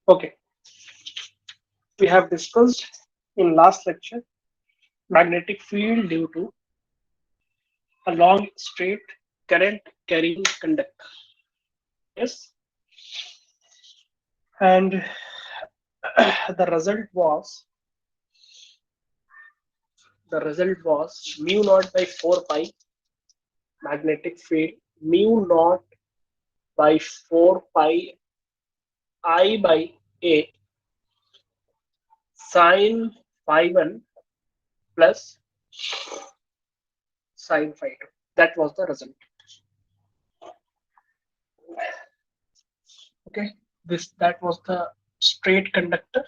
Okay, we have discussed in last lecture magnetic field due to a long straight current carrying conductor. Yes, and the result was mu naught by 4 pi magnetic field mu naught by 4 pi I by a sin phi 1 plus sin phi 2. That was the result. Okay, that was the straight conductor,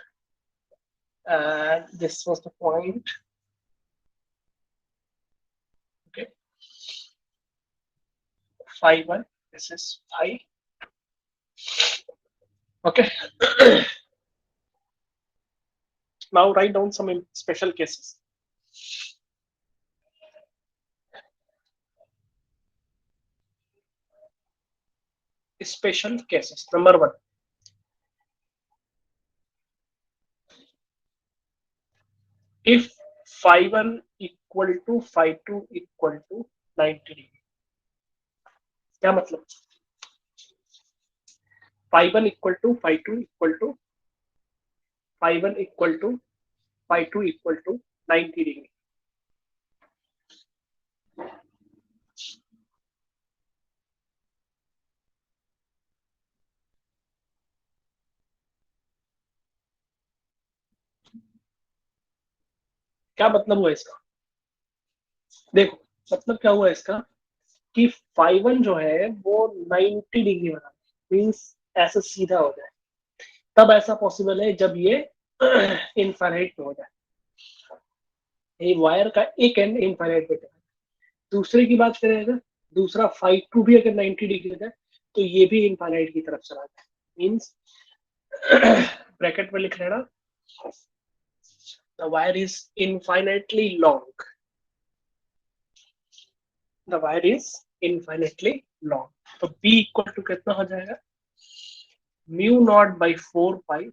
and this was the point. Okay, phi 1, this is phi. Okay, now write down some special cases. Special cases. Number 1, if phi 1 equal to phi 2 equal to 90 degree. क्या मतलब? phi 1 equal to phi 2 equal to phi 1 equal to phi 2 equal to 90 degree. क्या मतलब हुआ इसका? देखो, मतलब क्या हुआ इसका कि phi 1 जो है वो 90 डिग्री बना, मीन्स ऐसा सीधा हो जाए. तब ऐसा पॉसिबल है जब ये इनफाइनाइट में हो जाए. ये वायर का एक एंड इनफाइनाइट पे है. दूसरे की बात करें अगर, दूसरा phi 2 भी अगर 90 डिग्री है तो ये भी इनफाइनाइट की तरफ चला जाए. मीन्स ब्रैकेट में लिख लेना, the wire is infinitely long. The wire is infinitely long. तो b इक्वल टू कितना हो जाएगा? Mu naught by 4 pi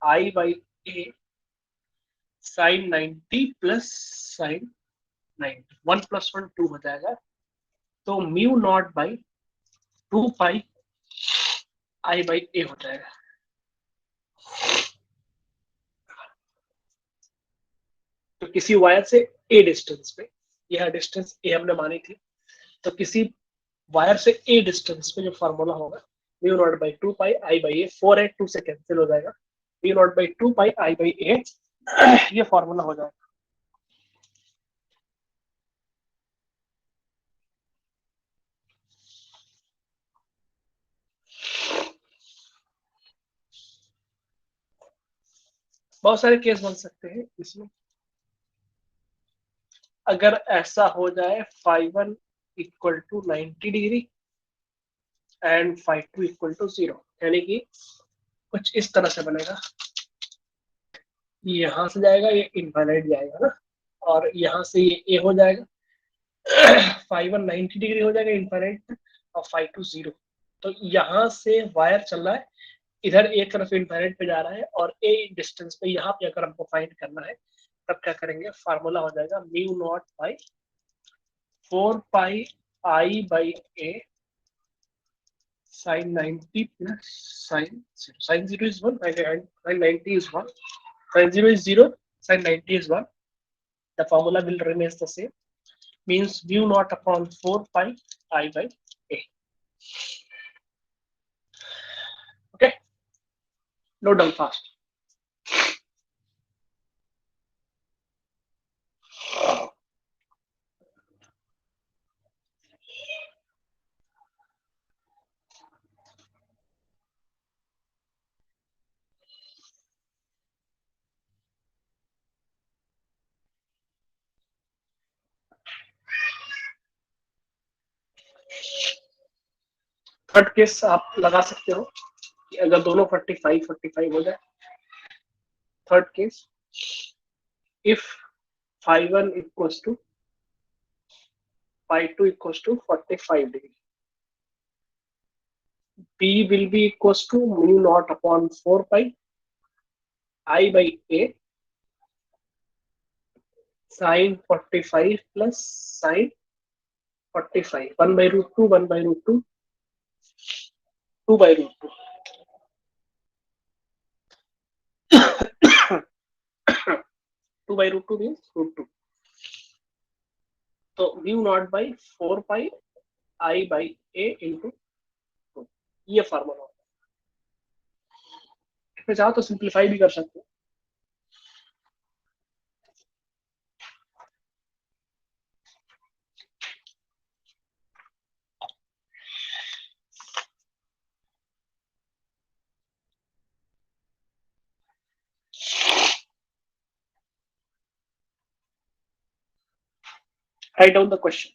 I by A sine 90 plus sine 90. 1 plus 1 2 हो जाएगा. तो mu naught by 2 pi I by A हो जाएगा. तो किसी वायर से ए डिस्टेंस पे, यह डिस्टेंस ए हमने मानी थी, तो किसी वायर से ए डिस्टेंस पे जो फॉर्मूला होगा mu naught by 2 pi I by A, 4 8 2 से कैंसिल हो जाएगा. Mu naught by 2 pi I by A ये फॉर्मूला हो जाएगा. बहुत सारे केस बन सकते हैं इसमें. अगर ऐसा हो जाए phi 1 equal to 90 degree and phi 2 equal to 0, यानी कि कुछ इस तरह से बनेगा. यहां से जाएगा, ये इनफाइनाइट जाएगा ना, और यहाँ से ये ए हो जाएगा. phi 1 90 डिग्री हो जाएगा इनफाइनाइट, और phi 2 0. तो यहाँ से वायर चल रहा है, इधर एक तरफ इनफाइनाइट पे जा रहा है, और ए डिस्टेंस पे यहाँ पे अगर हमको फाइंड करना है तब क्या करेंगे? फार्मूला हो जाएगा mu naught by 4 pi I by A sin 90 plus sin 0. Sin 0 is 1, sin 90 is 1. Sin 0 is 0, sin 90 is 1. The formula will remain the same. Means mu naught upon 4 pi I by A. Okay? Note down fast. Third case आप लगा सकते हो कि अगर दोनों 45 हो जाए. Third case, if phi 1 equals to phi 2 equals to 45 degree, B will be equals to mu naught upon 4 pi I by A sin 45 plus sin 45, 1 by root 2, 1 by root 2, 2 by root 2. 2 by root 2 means root 2. तो mu naught by 4 pi I by A into 2, ये formula होता है। मैं चाहो तो simplify भी कर सकते हो। Write down the question.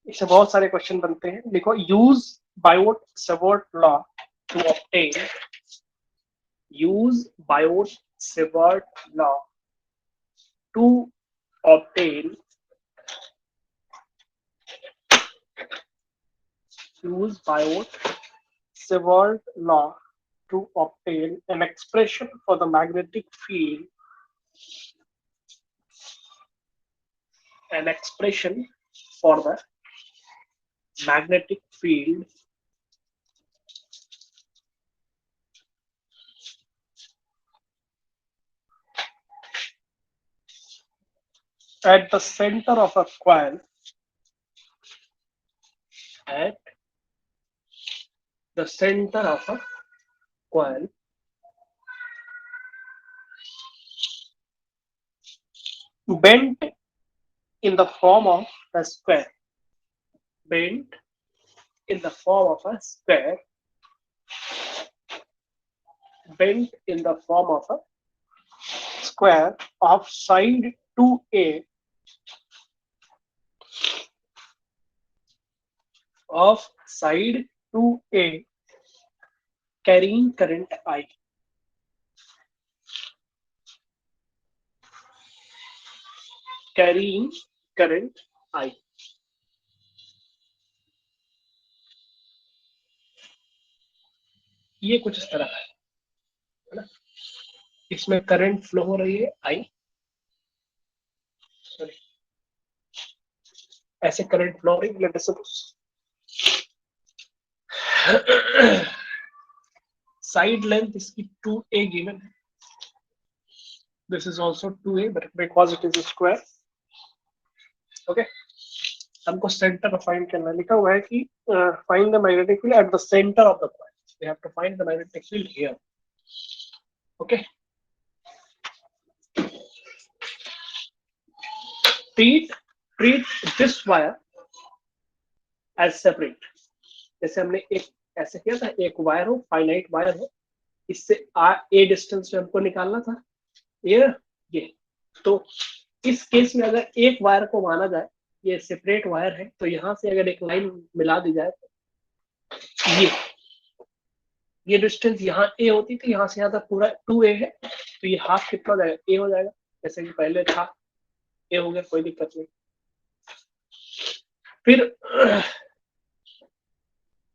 इससे बहुत सारे क्वेश्चन बनते हैं। देखो, use Biot Savart law to obtain, use Biot Savart law to obtain, use Biot-Savart law to obtain an expression for the magnetic field, an expression for the magnetic field at the center of a coil, at the center of a coil, bent in the form of a square, bent in the form of a square, bent in the form of a square of side 2A of side 2A carrying current I. Carrying current I. ये कुछ इस तरह है ना, इसमें current flow हो रही है I, सॉरी, ऐसे करंट फ्लो हो रही है। Late us suppose side length इसकी 2A गिवन है, this is also 2A but because it is a square, okay, हमको सेंटर फाइंड करना है। लिखा हुआ है कि find the magnetic field at the centre of the coil, we have to find the magnetic field here, okay. treat this wire as separate, जैसे हमने एक ऐसे किया था, एक वायर हो, फाइनाइट वायर हो, इससे ए डिस्टेंस में हमको निकालना था ये। तो इस केस में अगर एक वायर को माना जाए, ये सेपरेट वायर है, तो यहां से अगर एक लाइन मिला दी जाए तो ये डिस्टेंस यहाँ ए होती थी, यहाँ से यहाँ तक पूरा 2A है, तो ये हाफ कितना हो जाएगा, ए हो जाएगा, जैसे कि पहले था, ए हो गया, कोई दिक्कत नहीं। फिर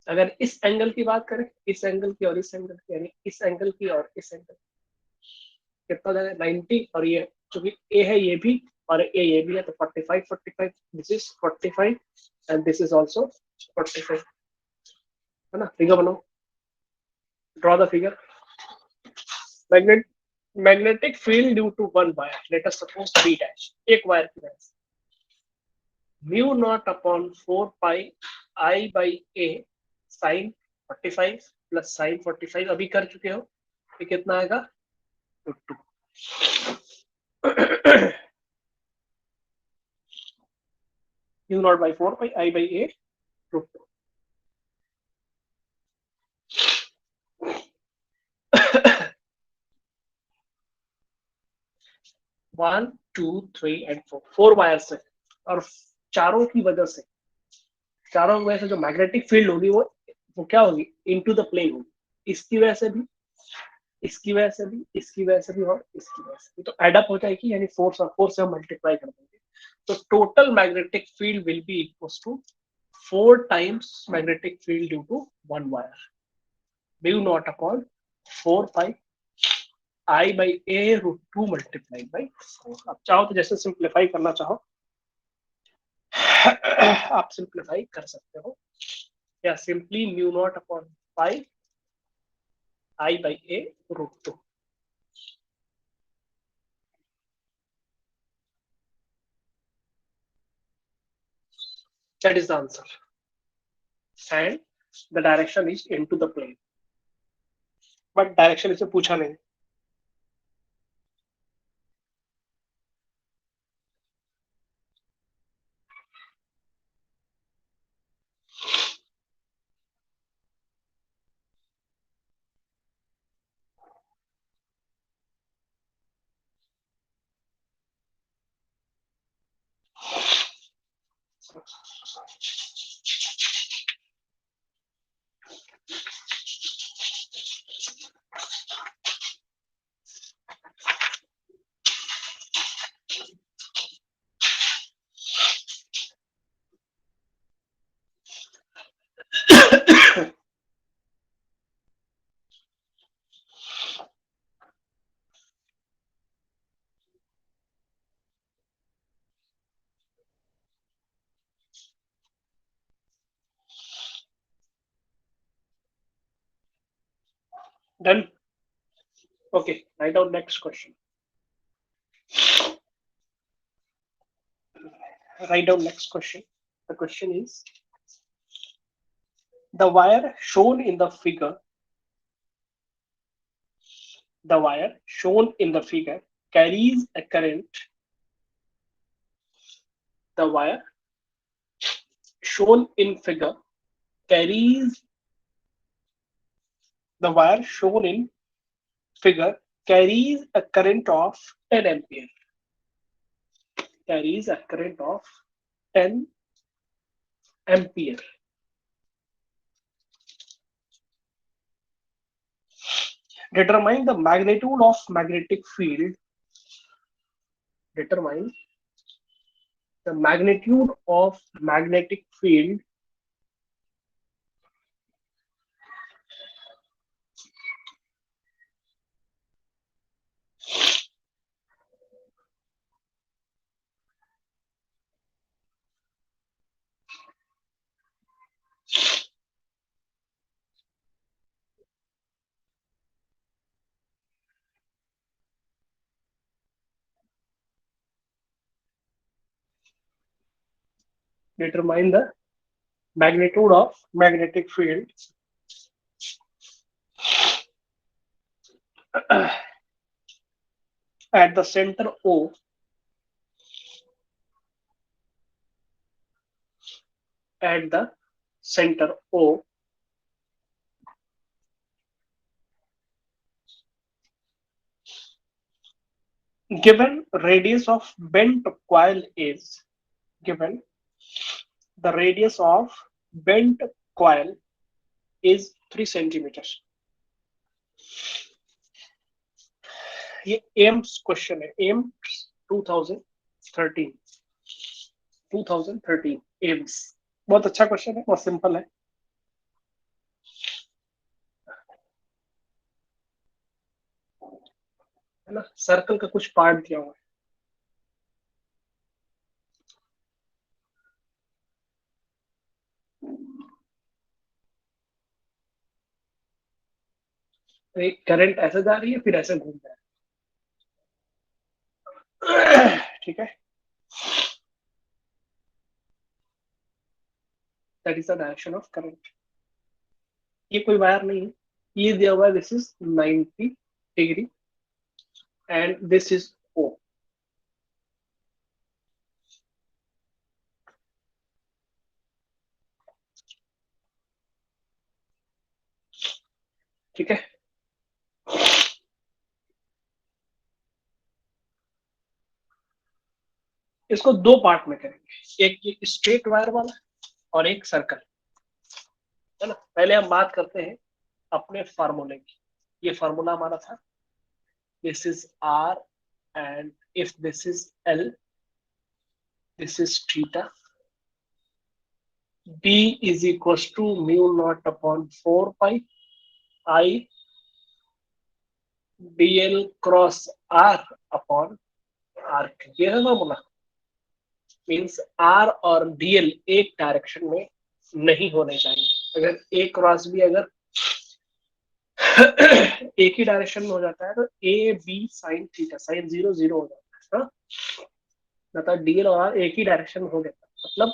अगर इस एंगल की बात करें, इस एंगल की और इस एंगल की, यानी इस एंगल की और इस एंगल, कितना जाएगा 90, और ये चूंकि ए है ये भी और ए ये भी है, तो 45 45, this is 45 and this is also 45, है ना। फिगर बनाओ, draw the figure. Magnetic field due to one wire, let us suppose B dash, एक वायर की वजह से, mu naught upon 4 pi I by A sine 45 plus sine 45 अभी कर चुके हो, ये कितना आएगा, √2। Mu naught by 4 pi I by A √2। 1 2 3 and 4 wires है, और चारों की वजह से, चारों की वजह से जो मैग्नेटिक फील्ड होगी वो क्या होगी, इनटू द प्लेन होगी, इसकी वजह से भी, इसकी वजह से भी, इसकी वजह से भी और इसकी वजह से भी, तो एड अप हो जाएगी, यानी 4 और 4 से हम मल्टीप्लाई कर देंगे, तो total magnetic field will be equals to 4 times magnetic field due to one wire, mu naught upon 4 pi I by A root 2 multiply by 4। अब चाहो तो जैसे सिंप्लीफाई करना चाहो आप सिंप्लीफाई कर सकते हो, या simply mu naught upon pi I by A root 2। That is the answer. And the direction is into the plane. But direction इसे पूछा नहीं। Done. Okay, write down next question. Write down next question. The question is, the wire shown in the figure, carries a current. The wire shown in figure carries the wire shown in figure carries a current of 10 ampere. Carries a current of 10 ampere. Determine the magnitude of magnetic field. Determine the magnitude of magnetic field determine the magnitude of magnetic field at the center O at the center O given radius of bent coil is given the radius of bent coil is 3 centimeters. ये AIIMS question है, AIIMS 2013 AIIMS. बहुत अच्छा question है, बहुत simple है ना। Circle का कुछ पार्ट दिया हुआ है, एक करंट ऐसे जा रही है फिर ऐसे घूम रहा है। ठीक है, that is the direction of current. ये कोई वायर नहीं है, ये दिया हुआ है, this is 90 degree and this is O। ठीक है, इसको दो पार्ट में करेंगे, एक ये स्ट्रेट वायर वाला और एक सर्कल, है ना। पहले हम बात करते हैं अपने फार्मूले की। ये फार्मूला हमारा था, this is R and if this is L, this is theta, B is equals to mu naught upon 4 pi I dl cross r upon r, ये है फॉर्मूला। मीन्स r और dl एक डायरेक्शन में नहीं होने चाहिए। अगर a क्रॉस b अगर एक ही डायरेक्शन में हो जाता है तो A B sine theta, sine 0 0 हो जाता है। मतलब डीएल और आर एक ही डायरेक्शन में हो गया, मतलब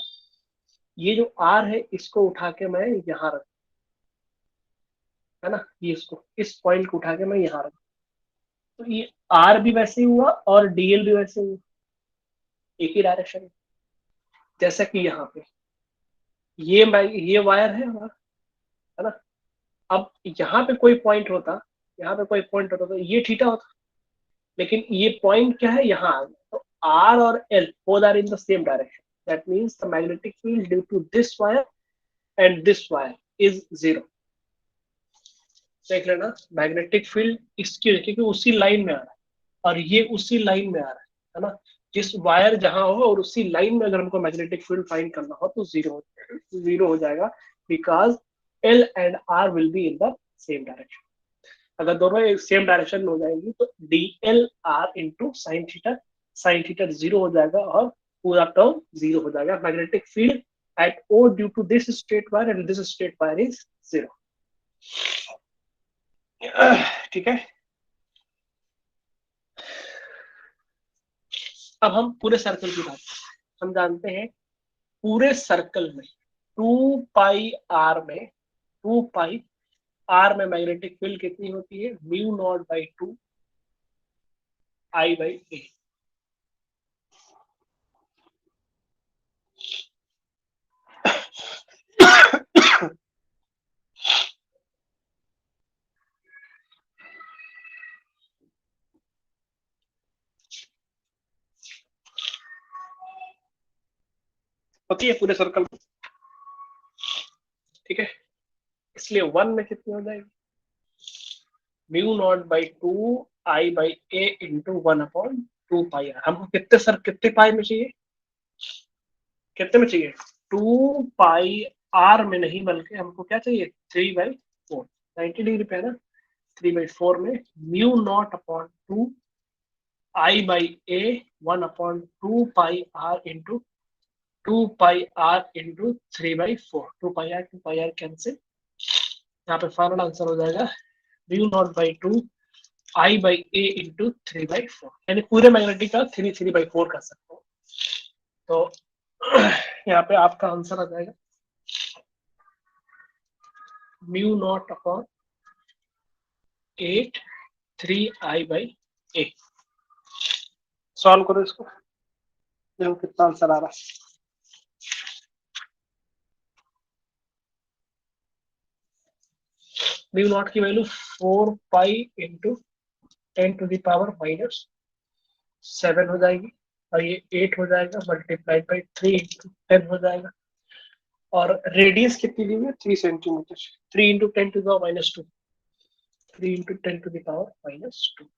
ये जो आर है इसको उठा के मैं यहाँ रख, है ना, ये इसको इस पॉइंट को उठा के मैं यहाँ रख, तो ये आर भी वैसे ही हुआ और डीएल भी वैसे ही हुआ, एक ही डायरेक्शन में। जैसा कि यहाँ पे ये वायर है हमारा, है ना। अब यहाँ पे कोई पॉइंट होता, यहाँ पे कोई पॉइंट होता तो ये थीटा होता, लेकिन ये पॉइंट क्या है, यहाँ आ गया। तो आर और L both are in the same direction, that means the magnetic field due to this wire and this wire is 0। देख लेना, मैग्नेटिक फील्ड इसकी, क्योंकि उसी लाइन में आ रहा है और ये उसी लाइन में आ रहा है ना। जिस वायर जहां हो और उसी लाइन में अगर हमको मैग्नेटिक फील्ड फाइंड करना हो तो जीरो हो जाएगा, because L and R will be in the same direction. अगर दोनों एक सेम डायरेक्शन में हो जाएंगी तो D L R into sine theta zero हो जाएगा और पूरा टर्म जीरो हो जाएगा। Magnetic field at O due to this straight wire and this straight wire is 0। ठीक है। अब हम पूरे सर्कल की बात, हम जानते हैं पूरे सर्कल में 2 पाई आर में मैग्नेटिक फील्ड कितनी होती है, mu naught by 2 I by A. होती है पूरे सर्कल में, ठीक है। इसलिए 1 में कितनी हो जाएगी, mu naught by 2 I by A into 1/2 pi R. हमको कितने पाई में चाहिए, कितने में चाहिए, 2 पाई आर में नहीं, बल्कि हमको क्या चाहिए, 3/4, 90 डिग्री पे है ना। 3/4 में mu naught upon 2 I by a 1/2 pi r into 2 pi r into 3/4। 2 pi r cancel, यहाँ पे फाइनल आंसर हो जाएगा mu naught by 2 I by A into 3/4, यानी पूरे मैग्नेटिक का 3/4 कर सकते हो। तो यहाँ पे आपका आंसर आ जाएगा mu naught upon 8 3 I by A. Solve करो इसको, देखो कितना आंसर आ रहा है। म्यू नॉट की वैल्यू 4 पाई इंटू 10⁻⁻7 हो जाएगी, और ये 8 हो जाएगा मल्टीप्लाइड बाई 3 इंटू 10 हो जाएगा। और रेडियस कितनी दी हुई है, 3 सेंटीमीटर। 3 into 10⁻², 3 into 10⁻²।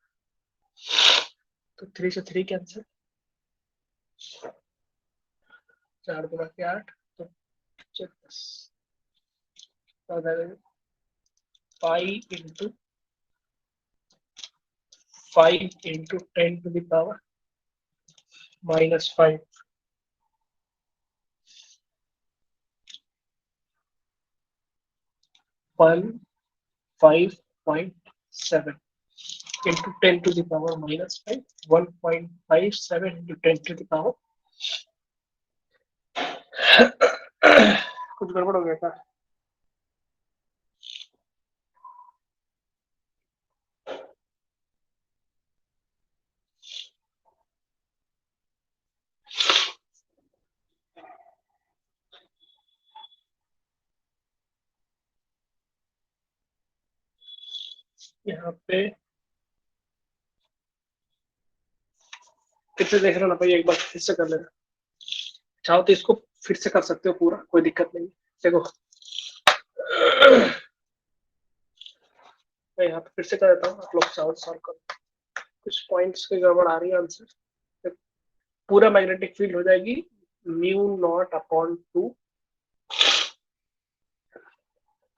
तो 3 से 3 कैंसिल, 4 गुना के 8, तो 10 pi into 5 into 10⁻⁻5 1.57 into 10⁻⁻5, 1.57 into 10⁻। कुछ गड़बड़ हो गया था। यहाँ पे फिर से देख रहा ना भाई, एक बार फिर से कर लेना, चाहो तो इसको फिर से कर सकते हो पूरा, कोई दिक्कत नहीं। देखो मैं यहाँ पे फिर से कर देता हूँ, आप लोग चाहो सॉल्व करो। कुछ पॉइंट्स की गड़बड़ आ रही है आंसर। पूरा मैग्नेटिक फील्ड हो जाएगी mu naught upon 2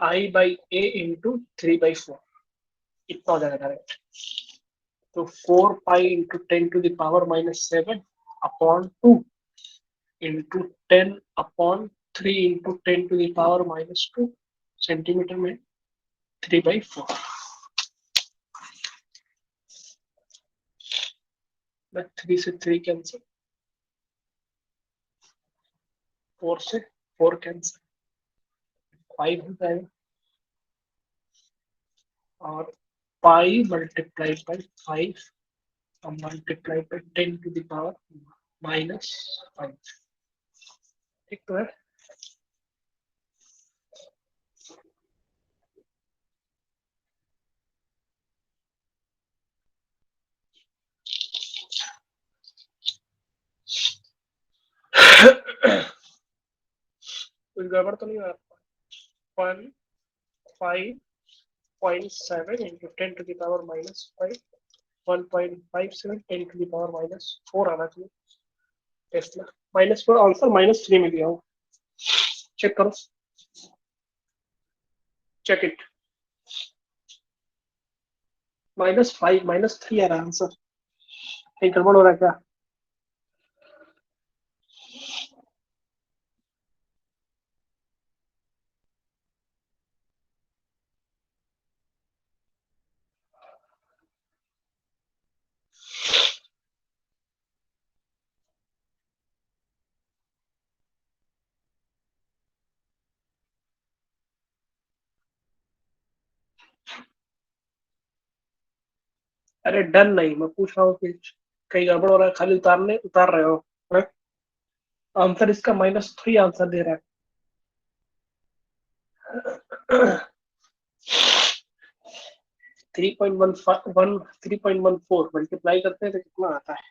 I by A into 3/4। इतना हो जाएगा डायरेक्ट। तो 4 pi into 10⁻⁻7 upon 2 into 10/3 into 10⁻⁻2 centimetre में 3/4। 3 से 3 कैंसिल, 4 से 4 कैंसिल, 5 हो जाएगा। और पाई मल्टीप्लाई बाई 5 और मल्टीप्लाई बाई 10⁻⁻5। ठीक तो है। कुछ गड़बड़ तो नहीं हो रहा। 1.5.7 इंटू 10⁻⁻5 1.57 10⁻⁻4 आना चाहिए। टेस्ला -4 आंसर -3 में दिया हो। चेक करो, चेक इट। -5 -3 आ रहा है आंसर। कहीं गड़बड़ हो रहा है क्या? अरे डन नहीं, मैं पूछ रहा हूँ कि कहीं गड़बड़ हो रहा है, खाली उतार रहे हो। आंसर इसका -3 आंसर दे रहा है। 3.14 मल्टीप्लाई करते हैं तो कितना आता है?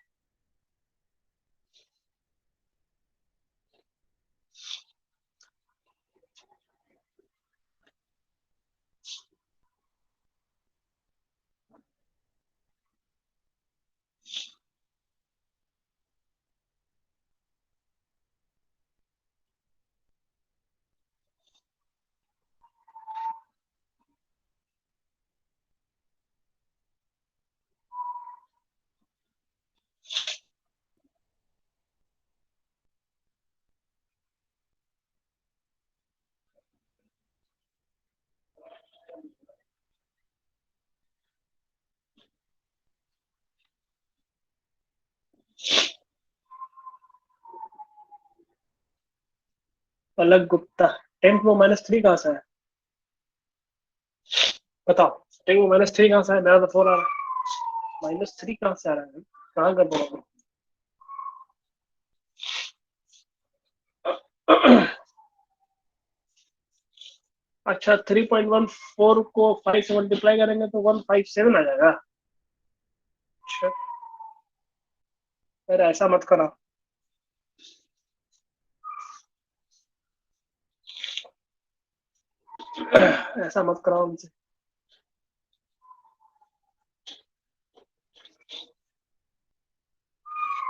पलक गुप्ता, 10 में -3 कहाँ से है? बताओ, 10 में -3 कहाँ से है? मेरा तो 4 आ रहा है। -3 कहाँ से आ रहा है? कहाँ गड़बड़ हो गया? अच्छा, 3.14 को 5 से मल्टीप्लाई करेंगे तो 157 आ जाएगा। अच्छा, फिर ऐसा मत करो। ऐसा मत कराओ हमसे।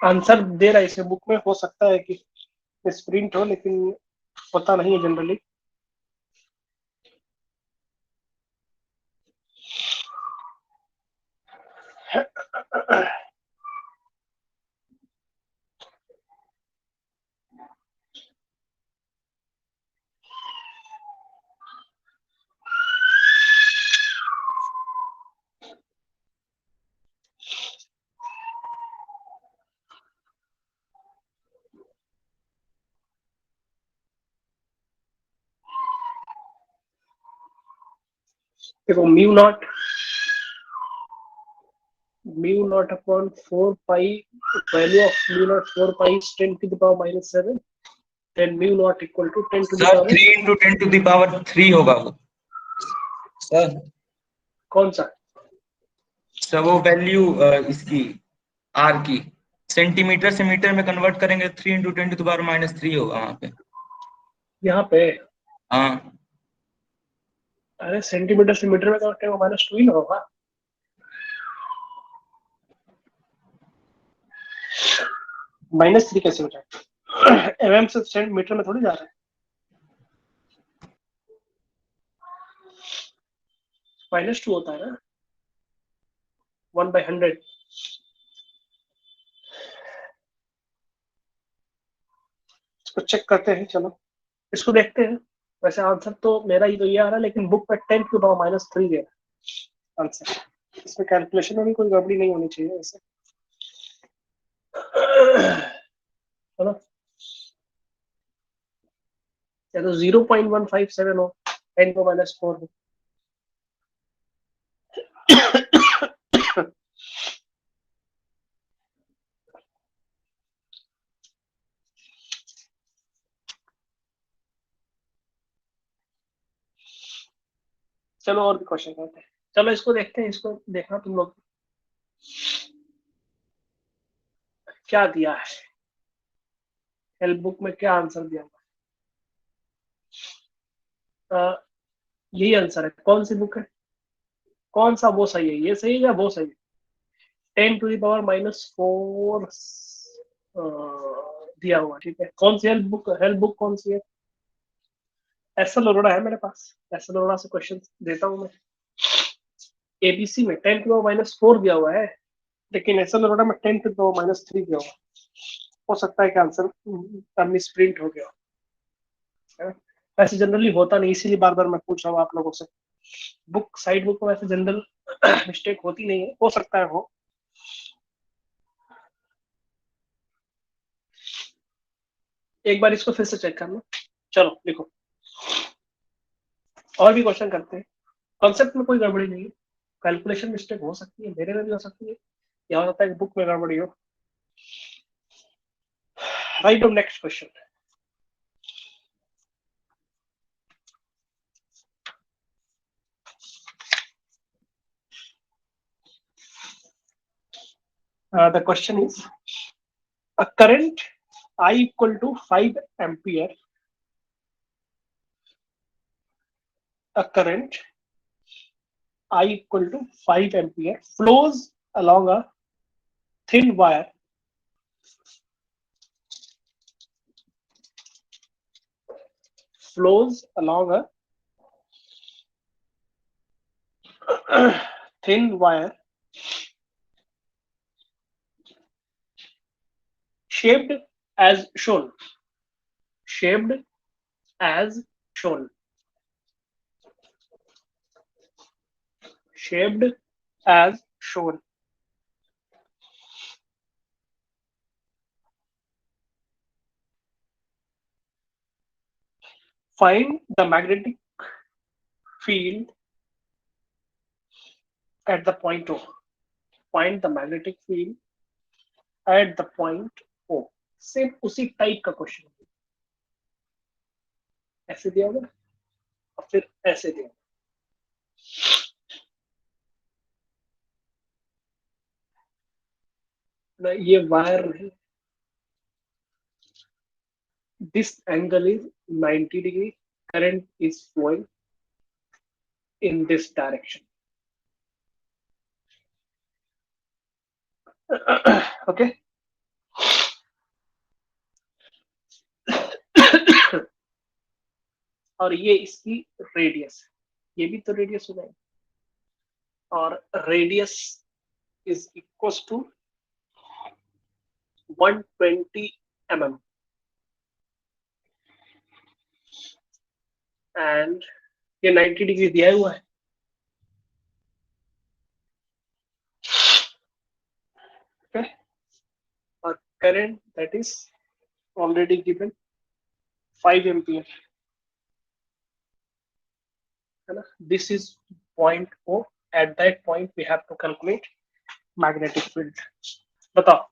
आंसर दे रहा है इसे बुक में, हो सकता है कि स्प्रिंट हो, लेकिन पता नहीं है जनरली। देखो, mu naught upon 4 pi, value of mu naught 4 pi 10⁻⁻7, then mu naught equal to 10 to the सर पावर 3 इंटू 10⁻³ होगा वो सर। कौन सा? सर वो वैल्यू इसकी आर की सेंटीमीटर से मीटर में कन्वर्ट करेंगे 3 इंटू 10⁻³ होगा वहां पे। यहाँ पे? हाँ अरे सेंटीमीटर से मीटर में करेंगे -2 ही ना होगा। -3 कैसे हो जाए? एमएम से सेंटीमीटर में थोड़ी जा रहा है। -2 होता है ना। 1/100। इसको चेक करते हैं, चलो इसको देखते हैं। वैसे आंसर तो मेरा ही तो ये आ रहा है, लेकिन बुक में 10⁻³ दे रहा है आंसर। इसमें कैलकुलेशन में भी कोई गड़बड़ी नहीं होनी चाहिए वैसे। चलो, या तो 0.157 हो, 10⁻⁴ हो। चलो और भी क्वेश्चन करते हैं। चलो इसको देखते हैं, इसको देखना तुम लोग क्या दिया है, हेल्प बुक में क्या आंसर दिया हुआ है। यही आंसर है। कौन सी बुक है, कौन सा वो सही है, ये सही है या वो सही है? 10⁻⁴ दिया हुआ, ठीक है। कौन सी हेल्प बुक कौन सी है? एस एल अरोड़ा है मेरे पास, एस एल अरोड़ा से क्वेश्चन देता हूँ मैं। एबीसी में 10⁻⁴ दिया हुआ है, लेकिन एस एल अरोड़ा में 10⁻³ दिया हुआ हो सकता है कि आंसर मिस प्रिंट हो गया है। वैसे जनरली होता नहीं, इसीलिए बार बार मैं पूछ रहा हूँ आप लोगों से। बुक साइड बुक में वैसे जनरल मिस्टेक होती नहीं है, हो सकता है हो। एक बार इसको फिर से चेक करना। चलो लिखो, और भी क्वेश्चन करते हैं। कॉन्सेप्ट में कोई गड़बड़ी नहीं है, कैलकुलेशन मिस्टेक हो सकती है, मेरे में भी हो सकती है, या हो सकता है कि बुक में गड़बड़ी हो। Right on next question. The question is, a current I equal to 5 ampere, a current I equal to 5 ampere flows along a thin wire flows along a thin wire shaped as shown, shaped as shown, shaped as shown. Find the magnetic field at the point O. Find the magnetic field at the point O. Same उसी type का question, ऐसे दिया होगा और फिर ऐसे दिया, ना ये वायर नहीं, this angle is 90 degree, current is flowing in this direction. Okay. और ये इसकी रेडियस है, ये भी तो रेडियस हो जाएगी, और radius is equal to 120 mm and ये 90 डिग्री दिया हुआ है। Okay? और current that is already given 5 ampere है ना। This is point O, at that point we have to calculate magnetic field. बताओ।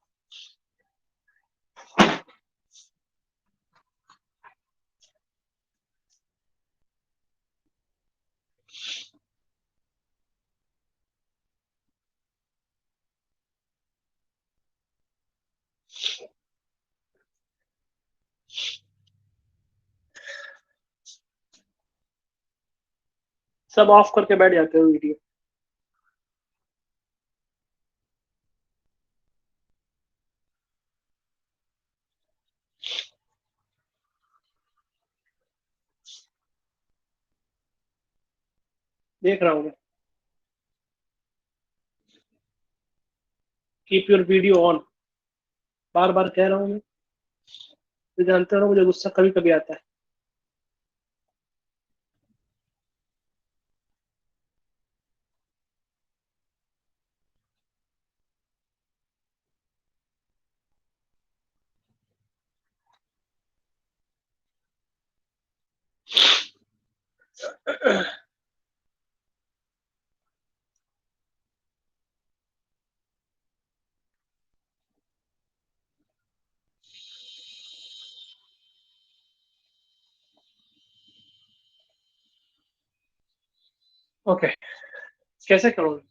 सब ऑफ करके बैठ जाते हो वीडियो। देख रहा हूँ मैं। कीप योर वीडियो ऑन, बार बार कह रहा हूँ मैं, तो जानते हो मुझे गुस्सा कभी कभी आता है। ओके, कैसे करोगे?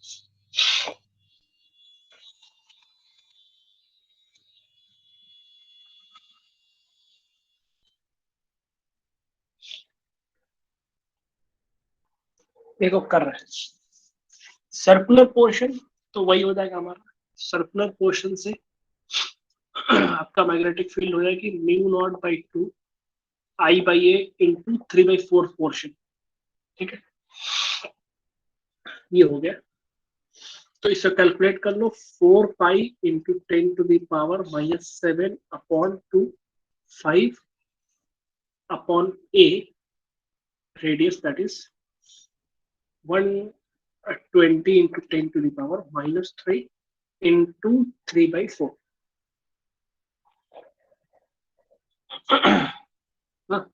देखो कर रहे हैं सर्कुलर पोर्शन, तो वही हो जाएगा हमारा सर्कुलर पोर्शन से आपका मैग्नेटिक फील्ड हो जाएगी mu naught by two I by A into 3/4 portion. ठीक है, ये हो गया। तो इसे कैलकुलेट कर लो, 4 pi into 10⁻⁻7 upon 2, 5 upon a radius, that is 120 into 10⁻⁻3 into 3/4। हाँ,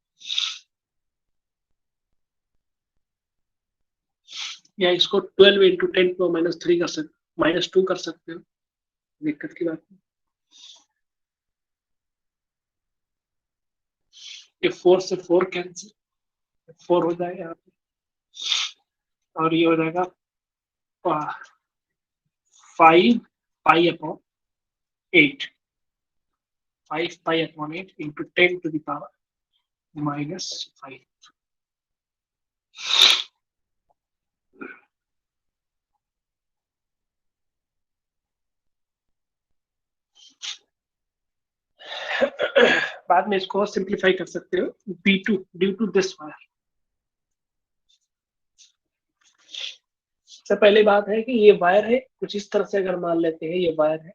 या इसको 12 इंटू 10⁻⁻3 कर सकते, -2 कर सकते हो, दिक्कत की बात नहीं। ये 4 से 4 कैंसिल, 4 हो जाएगा यहाँ पे, और ये हो जाएगा 5 pi upon 8, 5 pi upon 8 into 10⁻⁻5। बाद में इसको सिंप्लीफाई कर सकते हो, B2 due to this wire. सबसे पहले बात है कि ये वायर है कुछ इस तरह से, अगर मान लेते हैं ये वायर है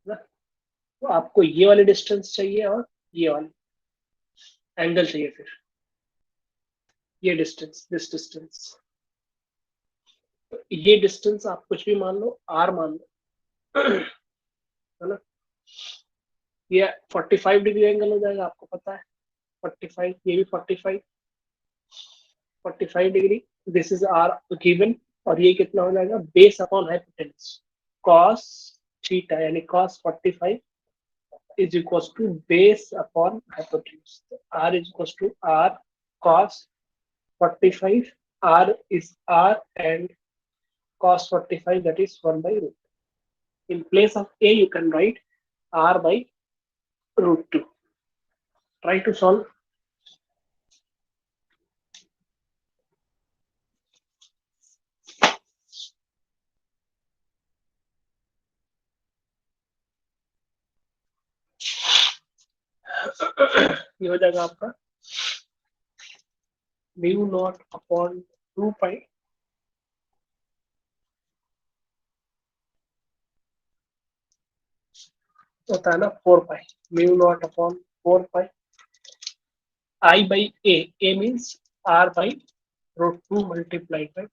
ना, तो आपको ये वाली डिस्टेंस चाहिए और ये वाली एंगल चाहिए, फिर ये डिस्टेंस, दिस डिस्टेंस, तो ये डिस्टेंस आप कुछ भी मान लो, आर मान लो, है ना। ये 45 डिग्री एंगल हो जाएगा, आपको पता है 45, ये भी 45 degree, this is r given. और ये कितना हो जाएगा, base upon hypotenuse cos theta, यानी cos 45 is equals to base upon hypotenuse. So R is equals to R cos 45. R is R and cos 45, that is 1 by root. In place of A, you can write R by root 2. Try to solve. ये हो जाएगा आपका mu naught upon 2 पाई होता है ना 4 pi, mu naught upon 4 pi I by A means R by root 2 multiplied by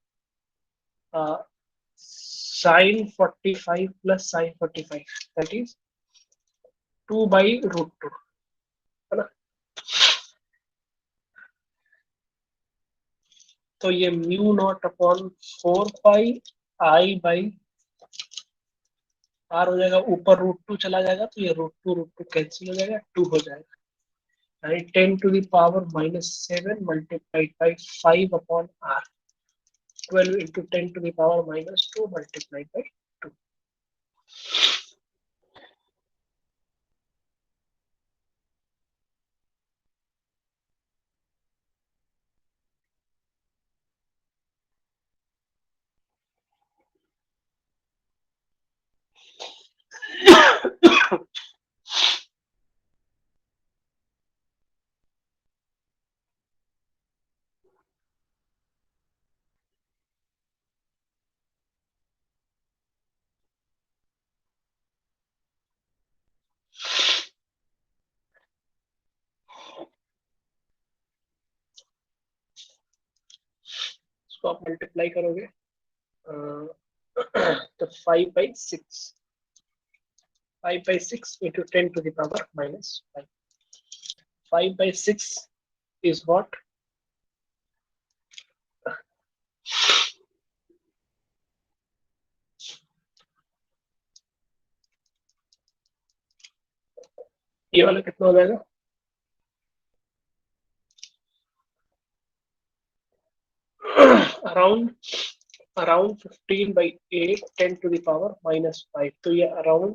sin 45 plus sin 45, that is 2 by root 2, है ना। तो ये mu naught upon 4 pi I by r हो जाएगा, ऊपर रूट 2 चला जाएगा तो ये रूट टू कैंसिल हो जाएगा, 2 हो जाएगा, यानी 10⁻⁻7 multiplied by 5 upon r, 12 into 10⁻⁻2 multiplied by 2। उसको आप मल्टीप्लाई करोगे तो 5/6 into 10 to the power minus 5. 5/6 is what? ये वाला कितना हो जाएगा? Around 15/8 10 to the power minus 5. तो ये अराउंड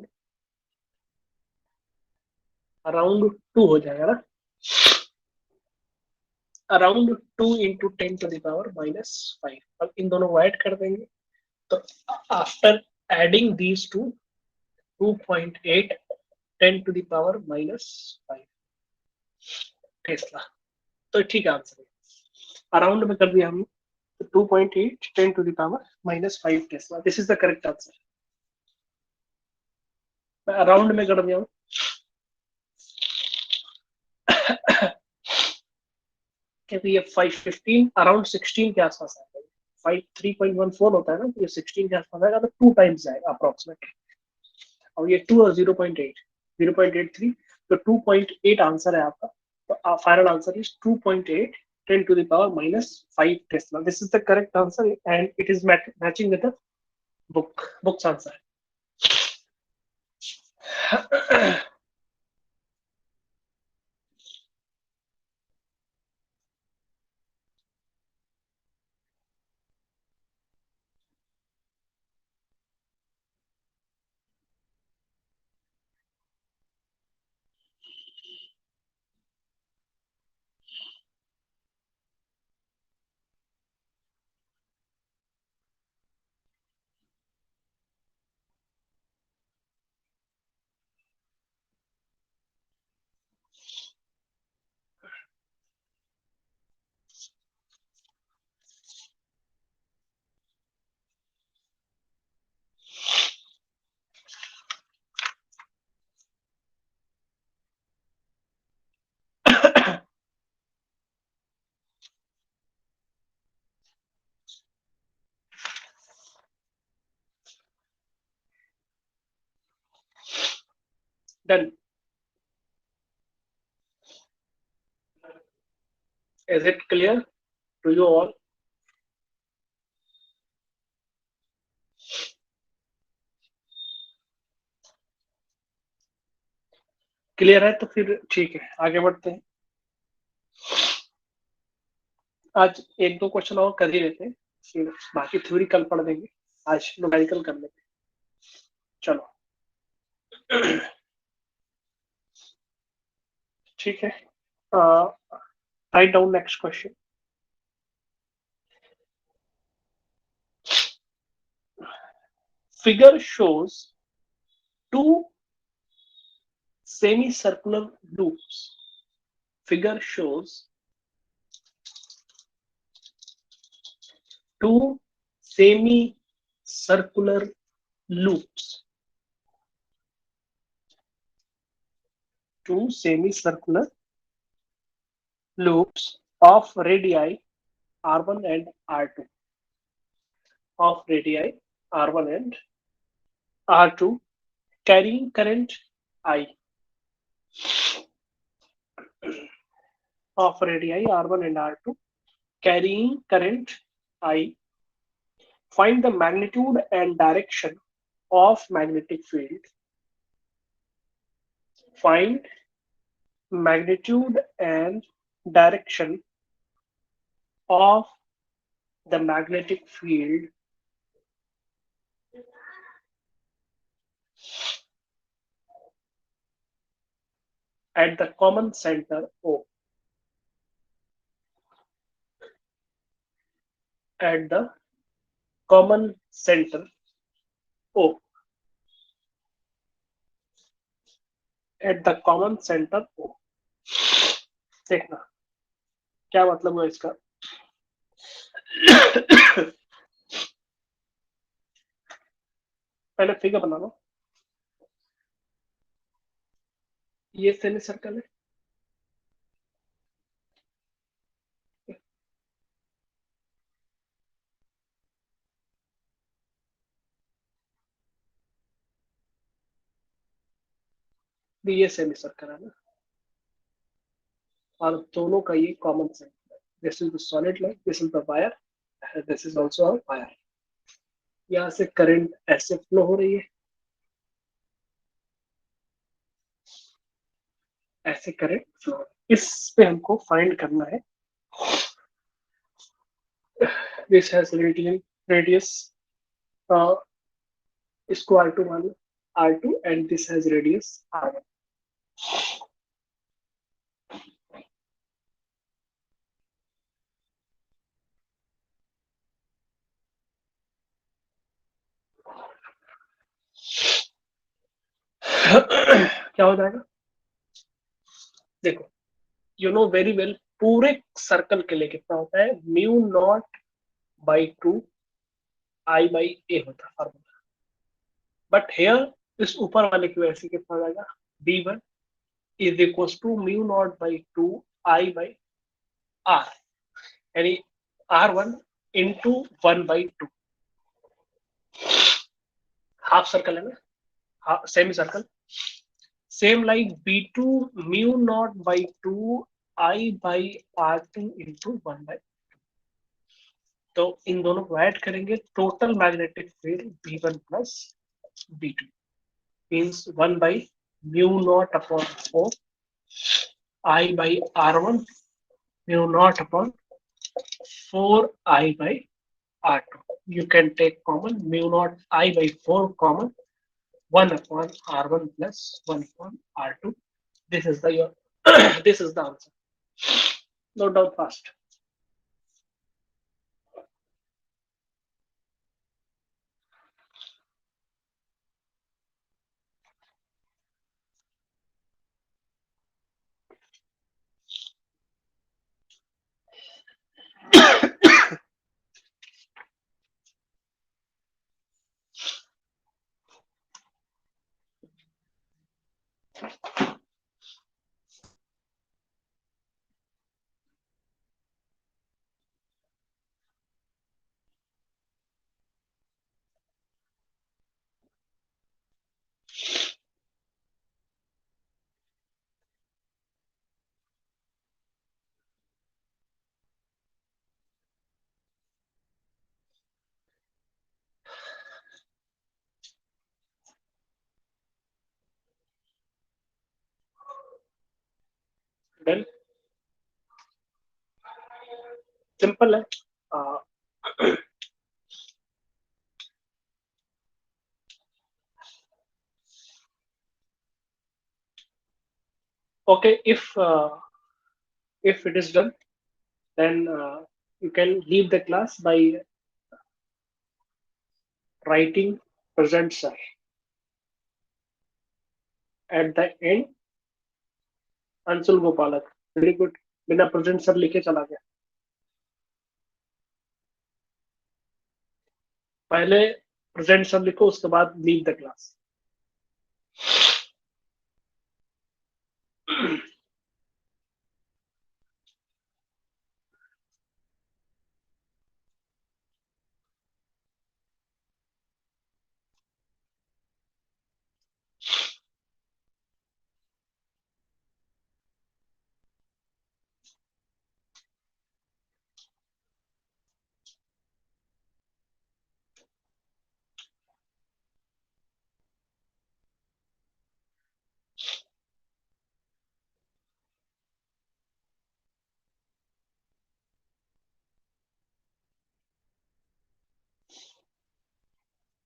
2 हो जाएगा ना, around 2 into 10 to the power minus 5. अब इन दोनों को ऐड कर देंगे तो after adding these two 2.8 10 to the power minus 5 Tesla. तो ठीक है आंसर, अराउंड में कर दिया हमने 2.8 10 to the power minus 5 Tesla. This is the correct answer. मैं अराउंड में कर दिया हूँ क्योंकि ये 515 अराउंड 16 के आसपास आएगा। 3.14 होता है ना, तो ये 16 के आसपास आएगा तो 2 टाइम्स जाएगा अप्रोक्सीमेटली। और ये 2 और 0.83 तो 2.8 आंसर है आपका। तो final answer is 2.8 10 to the power minus 5 Tesla. This is the correct answer and it is matching with the book's answer. Done. Is it clear to you all? Clear है तो फिर ठीक है, आगे बढ़ते हैं। आज एक दो क्वेश्चन और कर ही लेते हैं, फिर बाकी थ्योरी कल पढ़ देंगे, आज न्यूमेरिकल कर लेते हैं। चलो ठीक है, write down next question. Figure shows two semicircular loops. Figure shows two semicircular loops. Two semicircular loops of radii R1 and R2. Of radii R1 and R2 carrying current I. Of radii R1 and R2 carrying current I. Find the magnitude and direction of magnetic field. Find magnitude and direction of the magnetic field at the common center O. At the common center O. At the common center O. देखना क्या मतलब हुआ इसका। पहले figure बना लो। ये semi circle है, ये सेमी सर्कल है ना, और दोनों का ये कॉमन सेंटर है। This is the solid line, this is the wire, this is also a wire. यहाँ से करंट ऐसे फ्लो हो रही है, ऐसे करंट फ्लो। इस पे हमको फाइंड करना है। दिस हैज रेडियस, इसको R2 मान लो, R2, and this has radius R1। क्या हो जाएगा? देखो, यू नो वेरी वेल, पूरे सर्कल के लिए कितना होता है? Mu naught by two I by A होता है फार्मूला। बट हेयर इस ऊपर वाले की वजह से कितना हो जाएगा? B1 is equal to mu naught by two I by r, यानी R1 इंटू 1/2। हाफ सर्कल है ना, semi circle. Same like B2 mu naught by two I by R2 into 1/2। तो इन दोनों को ऐड करेंगे, total magnetic field B1 plus B2 means 1 by mu naught upon 4 I by R1 mu naught upon 4 I by R2. You can take common mu naught I by 4 common, 1 upon R1 plus 1 upon R2. This is the your this is the answer. Note down fast. Then simple है. Uh, okay, if it is done, then you can leave the class by writing present sir at the end. Anshul Gopalak, very good, बिना present sir लिखे चला गया। पहले present sir लिखो, उसके बाद leave the class.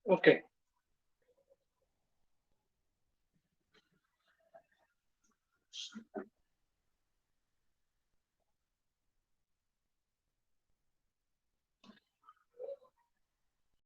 Okay,